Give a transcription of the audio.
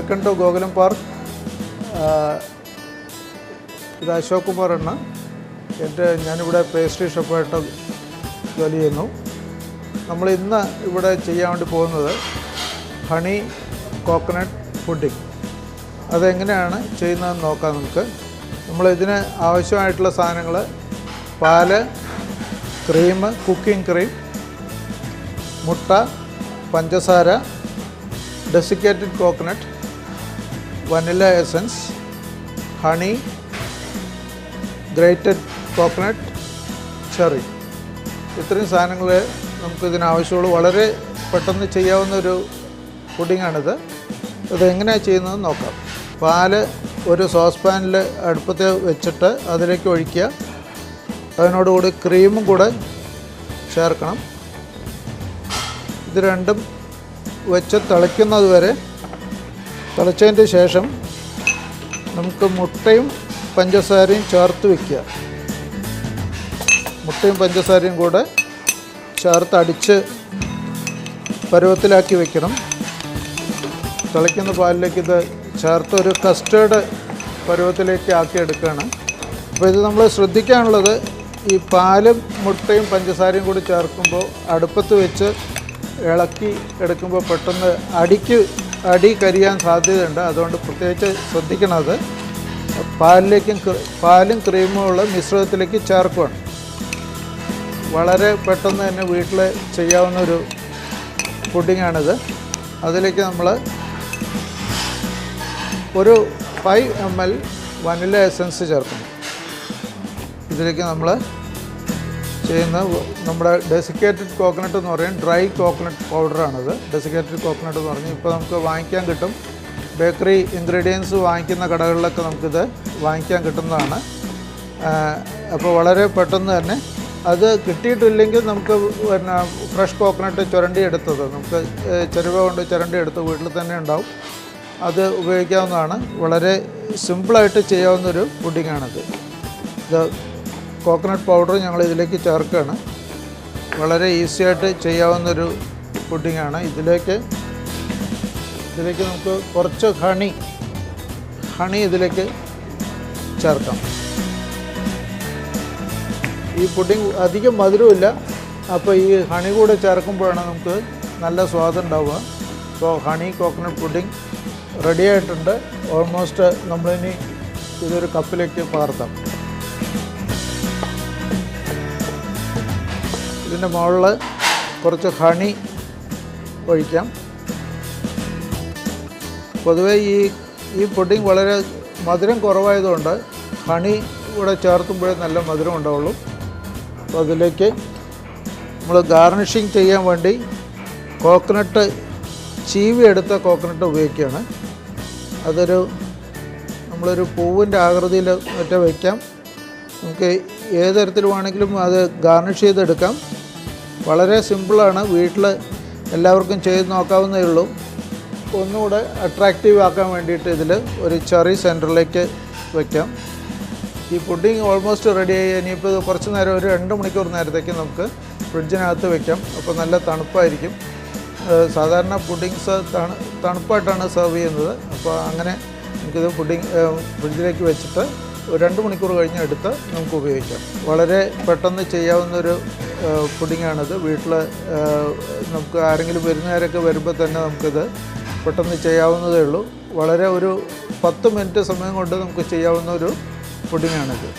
Welcome to Gokulam park. ഇത് അശോക് കുമാറാണ്. ഞാനിവിടെ പേസ്ട്രി ഷോപ്പായിട്ട് ജോലി ചെയ്യുന്നു. നമ്മൾ ഇന്ന് ഇവിടെ ചെയ്യാൻ വേണ്ടി പോകുന്നത് ഹണി കോക്കനട്ട് പുഡിംഗ്. അതെങ്ങനെയാണ് ചെയ്യുന്നതെന്ന് നോക്കാം നമുക്ക്. നമ്മളിതിന് ആവശ്യമായിട്ടുള്ള സാധനങ്ങൾ: പാല്, ക്രീം, കുക്കിംഗ് ക്രീം, മുട്ട, പഞ്ചസാര, desiccated coconut, vanilla essence, honey, grated coconut, cherry. ഇത്രയും സാധനങ്ങൾ നമുക്കിതിനാവശ്യമുള്ളൂ. വളരെ പെട്ടെന്ന് ചെയ്യാവുന്നൊരു പുഡിങ്ങാണിത്. ഇതെങ്ങനെയാണ് ചെയ്യുന്നതെന്ന് നോക്കാം. പാല് ഒരു സോസ് പാനിൽ അടുപ്പത്ത് വെച്ചിട്ട് അതിലേക്ക് ഒഴിക്കുക. അതിനോടുകൂടി ക്രീമും കൂടെ ചേർക്കണം. ഇത് രണ്ടും വെച്ച് തിളയ്ക്കുന്നത് വരെ തിളച്ചതിന് ശേഷം നമുക്ക് മുട്ടയും പഞ്ചസാരയും ചേർത്ത് വയ്ക്കുക. മുട്ടയും പഞ്ചസാരയും കൂടെ ചേർത്ത് അടിച്ച് പരുവത്തിലാക്കി വയ്ക്കണം. തിളയ്ക്കുന്ന പാലിലേക്ക് ഇത് ചേർത്ത് ഒരു കസ്റ്റേർഡ് പരുവത്തിലേക്ക് ആക്കി എടുക്കുകയാണ്. അപ്പോൾ ഇത് നമ്മൾ ശ്രദ്ധിക്കാനുള്ളത്, ഈ പാലും മുട്ടയും പഞ്ചസാരയും കൂടി ചേർക്കുമ്പോൾ അടുപ്പത്ത് വെച്ച് ഇളക്കി എടുക്കുമ്പോൾ പെട്ടെന്ന് അടി കരിയാൻ സാധ്യതയുണ്ട്. അതുകൊണ്ട് പ്രത്യേകിച്ച് ശ്രദ്ധിക്കണത് പാലും ക്രീമും ഉള്ള മിശ്രിതത്തിലേക്ക് ചേർക്കുകയാണ്. വളരെ പെട്ടെന്ന് തന്നെ വീട്ടിൽ ചെയ്യാവുന്നൊരു പുഡിങ്ങാണിത്. അതിലേക്ക് നമ്മൾ ഒരു 5 ml വനില എസൻസ് ചേർക്കണം. ഇതിലേക്ക് നമ്മൾ ചെയ്യുന്ന നമ്മുടെ ഡെസിക്കേറ്റഡ് കോക്കനട്ട് എന്ന് പറയും, ഡ്രൈ കോക്കനട്ട് പൗഡറാണിത്. ഡെസിക്കേറ്റഡ് കോക്കനട്ട് എന്ന് പറഞ്ഞാൽ ഇപ്പോൾ നമുക്ക് വാങ്ങിക്കാൻ കിട്ടും. ബേക്കറി ഇൻഗ്രീഡിയൻസ് വാങ്ങിക്കുന്ന കടകളിലൊക്കെ നമുക്കിത് വാങ്ങിക്കാൻ കിട്ടുന്നതാണ്. അപ്പോൾ വളരെ പെട്ടെന്ന് തന്നെ അത് കിട്ടിയിട്ടില്ലെങ്കിൽ നമുക്ക് പിന്നെ ഫ്രഷ് കോക്കനട്ട് ചുരണ്ടിയെടുത്തത്, നമുക്ക് ചെരുവ കൊണ്ട് ചുരണ്ടിയെടുത്ത് വീട്ടിൽ തന്നെ ഉണ്ടാവും. അത് ഉപയോഗിക്കാവുന്നതാണ്. വളരെ സിമ്പിളായിട്ട് ചെയ്യാവുന്നൊരു പുഡിങ്ങാണിത്. ഇത് കോക്കനട്ട് പൗഡർ ഞങ്ങൾ ഇതിലേക്ക് ചേർക്കുകയാണ്. വളരെ ഈസിയായിട്ട് ചെയ്യാവുന്നൊരു പുഡിങ്ങാണ്. ഇതിലേക്ക് നമുക്ക് കുറച്ച് ഹണി ഇതിലേക്ക് ചേർക്കാം. ഈ പുഡിങ് അധികം മധുരമില്ല. അപ്പോൾ ഈ ഹണി കൂടെ ചേർക്കുമ്പോഴാണ് നമുക്ക് നല്ല സ്വാദുണ്ടാവുക. അപ്പോൾ ഹണി കോക്കനട്ട് പുഡിങ് റെഡി ആയിട്ടുണ്ട്. ഓൾമോസ്റ്റ് നമ്മളിനി ഇതൊരു കപ്പിലേക്ക് പകർത്താം. ഇതിൻ്റെ മുകളിൽ കുറച്ച് ഹണി ഒഴിക്കാം. പൊതുവേ ഈ പുഡിങ് വളരെ മധുരം കുറവായതുകൊണ്ട് ഹണി കൂടെ ചേർത്തുമ്പോഴേ നല്ല മധുരം ഉണ്ടാവുള്ളൂ. അപ്പോൾ അതിലേക്ക് നമ്മൾ ഗാർണിഷിങ് ചെയ്യാൻ വേണ്ടി കോക്കനട്ട് ചീവിയെടുത്ത കോക്കനട്ട് ഉപയോഗിക്കുകയാണ്. നമ്മളൊരു പൂവിൻ്റെ ആകൃതിയിൽ മറ്റേ വയ്ക്കാം. നമുക്ക് ഏത് തരത്തിൽ വേണമെങ്കിലും അത് ഗാർണിഷ് ചെയ്തെടുക്കാം. വളരെ സിമ്പിളാണ്. വീട്ടിൽ എല്ലാവർക്കും ചെയ്ത് നോക്കാവുന്നതേ ഉള്ളൂ. ഒന്നുകൂടെ അട്രാക്റ്റീവ് ആക്കാൻ വേണ്ടിയിട്ട് ഇതിൽ ഒരു ചെറി സെൻറ്ററിലേക്ക് വയ്ക്കാം. ഈ പുഡിങ് ഓൾമോസ്റ്റ് റെഡിയായി. ഇനിയിപ്പോൾ ഇത് കുറച്ച് നേരം, ഒരു 2 മണിക്കൂർ നേരത്തേക്ക് നമുക്ക് ഫ്രിഡ്ജിനകത്ത് വയ്ക്കാം. അപ്പോൾ നല്ല തണുപ്പായിരിക്കും. സാധാരണ പുഡിങ്സ് തണുപ്പായിട്ടാണ് സെർവ് ചെയ്യുന്നത്. അപ്പോൾ അങ്ങനെ നമുക്കിത് ഫ്രിഡ്ജിലേക്ക് വെച്ചിട്ട് ഒരു 2 മണിക്കൂർ കഴിഞ്ഞ് എടുത്ത് നമുക്ക് ഉപയോഗിക്കാം. വളരെ പെട്ടെന്ന് ചെയ്യാവുന്നൊരു പുഡിങ്ങാണിത്. വീട്ടിൽ നമുക്ക് ആരെങ്കിലും വരുന്നവരൊക്കെ വരുമ്പോൾ തന്നെ നമുക്കിത് പെട്ടെന്ന് ചെയ്യാവുന്നതേ ഉള്ളൂ. വളരെ ഒരു 10 മിനിറ്റ് സമയം കൊണ്ട് നമുക്ക് ചെയ്യാവുന്ന ഒരു പുഡിങ്ങാണിത്.